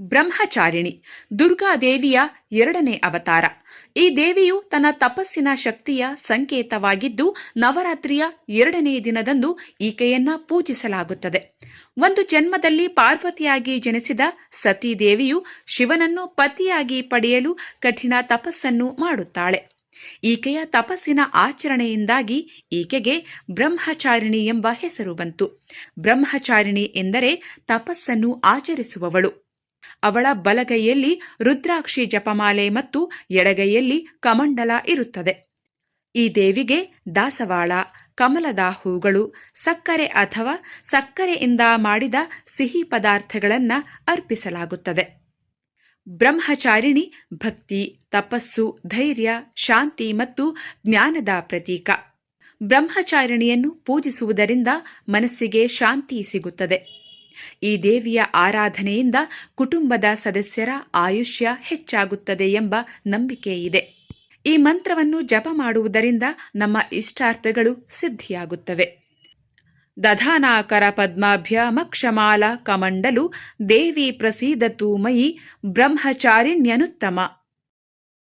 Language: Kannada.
ಬ್ರಹ್ಮಚಾರಿಣಿ ದುರ್ಗಾದೇವಿಯ ಎರಡನೇ ಅವತಾರ. ಈ ದೇವಿಯು ತನ್ನ ತಪಸ್ಸಿನ ಶಕ್ತಿಯ ಸಂಕೇತವಾಗಿದ್ದು, ನವರಾತ್ರಿಯ ಎರಡನೇ ದಿನದಂದು ಈಕೆಯನ್ನ ಪೂಜಿಸಲಾಗುತ್ತದೆ. ಒಂದು ಜನ್ಮದಲ್ಲಿ ಪಾರ್ವತಿಯಾಗಿ ಜನಿಸಿದ ಸತೀದೇವಿಯು ಶಿವನನ್ನು ಪತಿಯಾಗಿ ಪಡೆಯಲು ಕಠಿಣ ತಪಸ್ಸನ್ನು ಮಾಡುತ್ತಾಳೆ. ಈಕೆಯ ತಪಸ್ಸಿನ ಆಚರಣೆಯಿಂದಾಗಿ ಈಕೆಗೆ ಬ್ರಹ್ಮಚಾರಿಣಿ ಎಂಬ ಹೆಸರು ಬಂತು. ಬ್ರಹ್ಮಚಾರಿಣಿ ಎಂದರೆ ತಪಸ್ಸನ್ನು ಆಚರಿಸುವವಳು. ಅವಳ ಬಲಗೈಯಲ್ಲಿ ರುದ್ರಾಕ್ಷಿ ಜಪಮಾಲೆ ಮತ್ತು ಎಡಗೈಯಲ್ಲಿ ಕಮಂಡಲ ಇರುತ್ತದೆ. ಈ ದೇವಿಗೆ ದಾಸವಾಳ, ಕಮಲದ ಹೂಗಳು, ಸಕ್ಕರೆ ಅಥವಾ ಸಕ್ಕರೆಯಿಂದ ಮಾಡಿದ ಸಿಹಿ ಪದಾರ್ಥಗಳನ್ನು ಅರ್ಪಿಸಲಾಗುತ್ತದೆ. ಬ್ರಹ್ಮಚಾರಿಣಿ ಭಕ್ತಿ, ತಪಸ್ಸು, ಧೈರ್ಯ, ಶಾಂತಿ ಮತ್ತು ಜ್ಞಾನದ ಪ್ರತೀಕ. ಬ್ರಹ್ಮಚಾರಿಣಿಯನ್ನು ಪೂಜಿಸುವುದರಿಂದ ಮನಸ್ಸಿಗೆ ಶಾಂತಿ ಸಿಗುತ್ತದೆ. ಈ ದೇವಿಯ ಆರಾಧನೆಯಿಂದ ಕುಟುಂಬದ ಸದಸ್ಯರ ಆಯುಷ್ಯ ಹೆಚ್ಚಾಗುತ್ತದೆ ಎಂಬ ನಂಬಿಕೆ ಇದೆ. ಈ ಮಂತ್ರವನ್ನು ಜಪ ಮಾಡುವುದರಿಂದ ನಮ್ಮ ಇಷ್ಟಾರ್ಥಗಳು ಸಿದ್ಧಿಯಾಗುತ್ತವೆ. ದಧಾನಾಕರ ಪದ್ಮಾಭ್ಯ ಮಕ್ಷಮಾಲ ಕಮಂಡಲು ದೇವಿ ಪ್ರಸೀದತು ಮಯಿ ಬ್ರಹ್ಮಚಾರಿಣ್ಯನುತ್ತಮ.